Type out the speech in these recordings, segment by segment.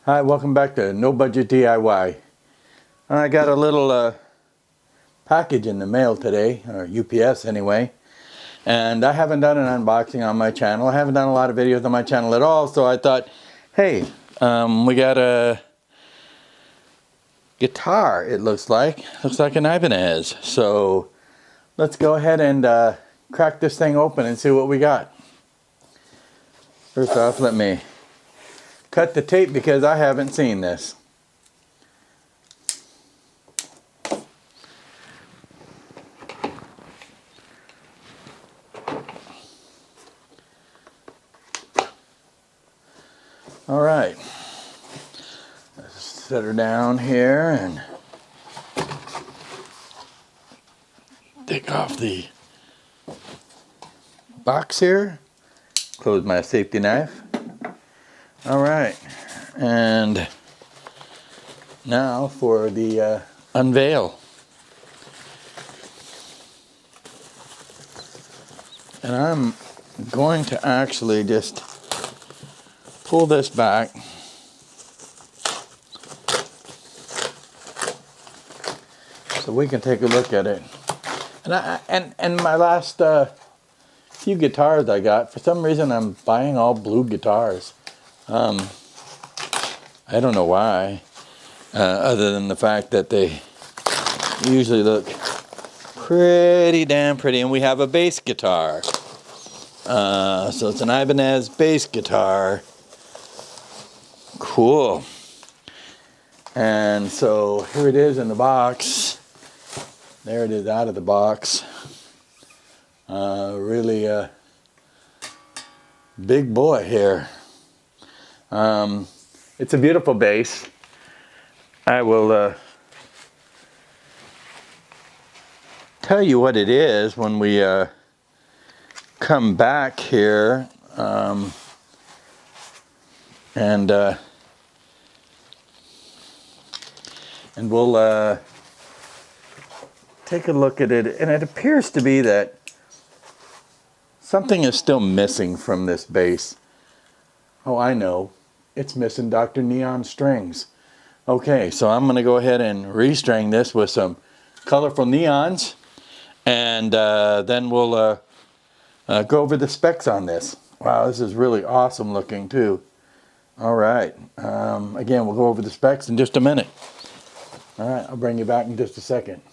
Hi, welcome back to No Budget DIY. I got a little package in the mail today, or UPS anyway, and I haven't done an unboxing on my channel. I haven't done a lot of videos on my channel at all, so I thought, hey, we got a guitar, it looks like. Looks like an Ibanez. So let's go ahead and crack this thing open and see what we got. First off, let me cut the tape because I haven't seen this. All right, let's set her down here and take off the box here. Close my safety knife. All right, and now for the unveil. And I'm going to actually just pull this back so we can take a look at it. And my last few guitars I got, for some reason I'm buying all blue guitars. I don't know why, other than the fact that they usually look pretty damn pretty. And we have a bass guitar. So it's an Ibanez bass guitar. Cool. And so here it is in the box. There it is out of the box. Really a big boy here. It's a beautiful bass. I will tell you what it is when we come back here. And we'll take a look at it. And it appears to be that something is still missing from this bass. Oh, I know. It's missing Dr. Neon strings. Okay, so I'm going to go ahead and restring this with some colorful neons. And then we'll go over the specs on this. Wow, this is really awesome looking too. All right. Again, we'll go over the specs in just a minute. All right, I'll bring you back in just a second.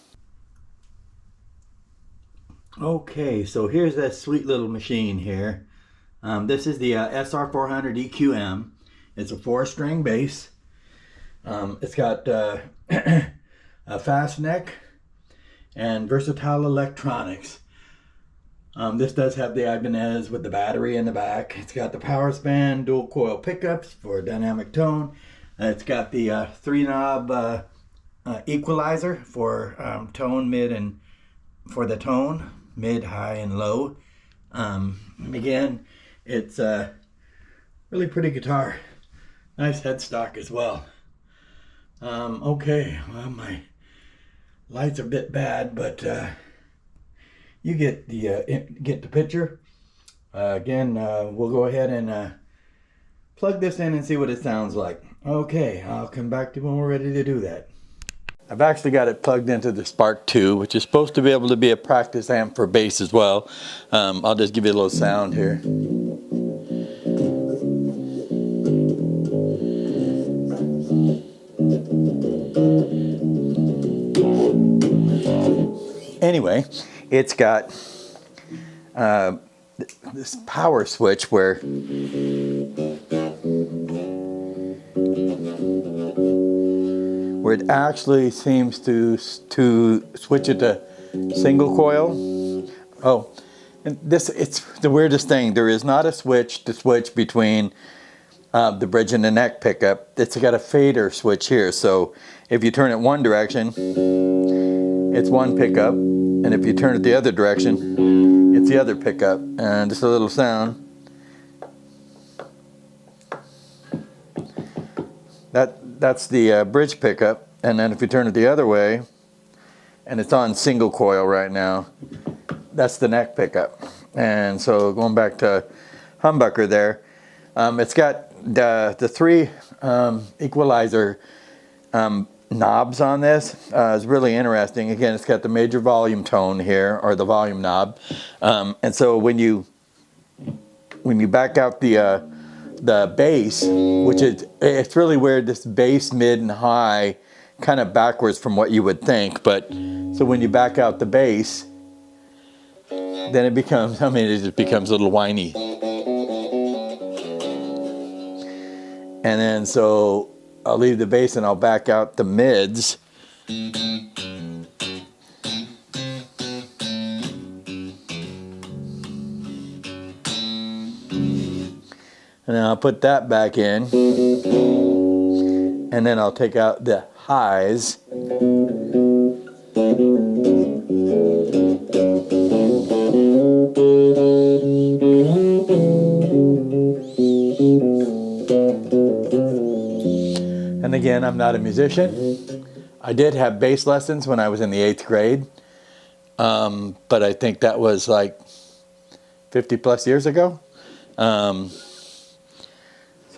Okay, so here's that sweet little machine here. This is the SR400 EQM. It's a 4-string bass. It's got a fast neck and versatile electronics. This does have the Ibanez with the battery in the back. It's got the power span, dual coil pickups for dynamic tone. It's got the 3-knob equalizer for tone, mid, and for the tone, mid, high, and low. Again, it's a really pretty guitar. Nice headstock as well. Okay, well, my lights are a bit bad, but you get the picture. Again, we'll go ahead and plug this in and see what it sounds like. Okay, I'll come back to you when we're ready to do that. I've actually got it plugged into the Spark 2, which is supposed to be able to be a practice amp for bass as well. I'll just give you a little sound here. Anyway, it's got this power switch where it actually seems to switch it to single coil. Oh, and it's the weirdest thing. There is not a switch to switch between the bridge and the neck pickup. It's got a fader switch here. So if you turn it one direction, it's one pickup. And if you turn it the other direction, it's the other pickup. And just a little sound. That's the bridge pickup, and then if you turn it the other way, and it's on single coil right now, that's the neck pickup. And so going back to humbucker there, it's got the three equalizer knobs on this is really interesting. Again, it's got the major volume tone here, or the volume knob, and so when you back out the bass, which is, it's really weird, this bass, mid, and high, kind of backwards from what you would think. But so when you back out the bass, then it becomes, I mean, it just becomes a little whiny. And then so I'll leave the bass and I'll back out the mids. And then I'll put that back in. And then I'll take out the highs. And again, I'm not a musician. I did have bass lessons when I was in the 8th grade. But I think that was like 50 plus years ago. So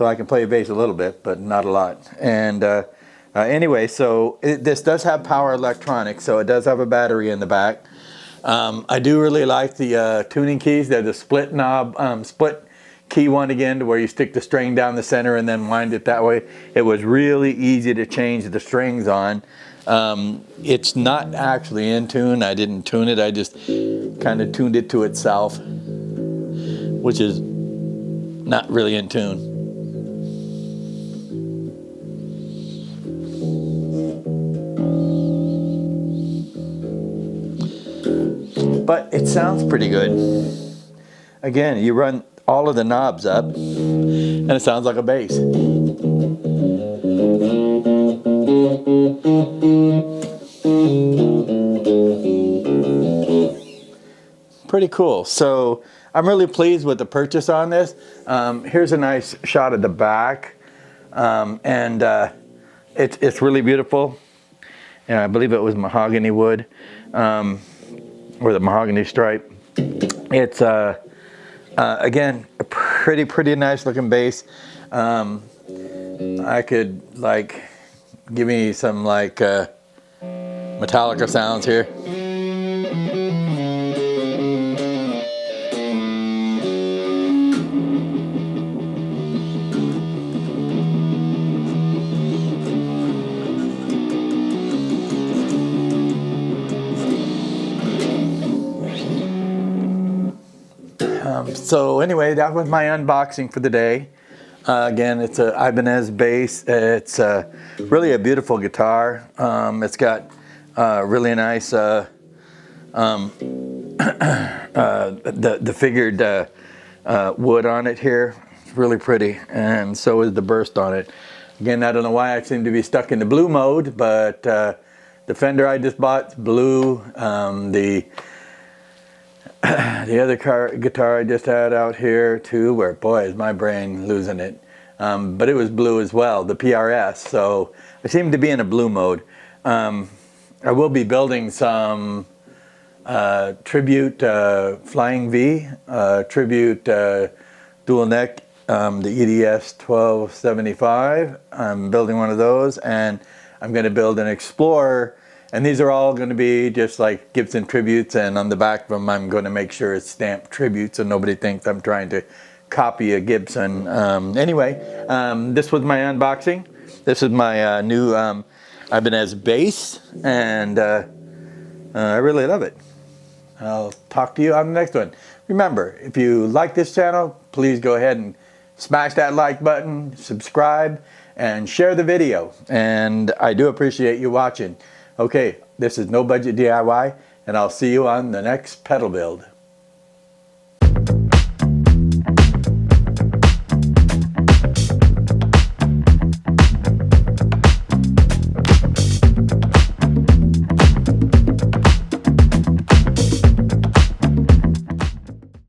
I can play bass a little bit, but not a lot. And anyway, so this does have power electronics, so it does have a battery in the back. I do really like the tuning keys. They're the split knob, split key one again, to where you stick the string down the center and then wind it that way. It was really easy to change the strings on. It's not actually in tune. I didn't tune it. I just kind of tuned it to itself, which is not really in tune. But it sounds pretty good. Again, you run all of the knobs up and it sounds like a bass. Pretty cool. So I'm really pleased with the purchase on this. Here's a nice shot of the back. It's really beautiful. And I believe it was mahogany wood. Or the mahogany stripe. It's again a pretty nice looking bass. I could like give me some like Metallica sounds here. So anyway, that was my unboxing for the day. Again, it's an Ibanez bass. It's really a beautiful guitar. It's got really nice the figured wood on it here. It's really pretty, and so is the burst on it. Again, I don't know why I seem to be stuck in the blue mode, but the Fender I just bought's blue. The other guitar I just had out here too, where boy is my brain losing it. But it was blue as well, the PRS. So I seem to be in a blue mode. I will be building some tribute Flying V, tribute dual neck, the EDS 1275. I'm building one of those, and I'm going to build an Explorer. And these are all going to be just like Gibson tributes, and on the back of them I'm going to make sure it's stamped tribute so nobody thinks I'm trying to copy a Gibson. Anyway, this was my unboxing. This is my new Ibanez bass, and I really love it. I'll talk to you on the next one. Remember, if you like this channel, please go ahead and smash that like button, subscribe, and share the video. And I do appreciate you watching. Okay, this is No Budget DIY, and I'll see you on the next pedal build.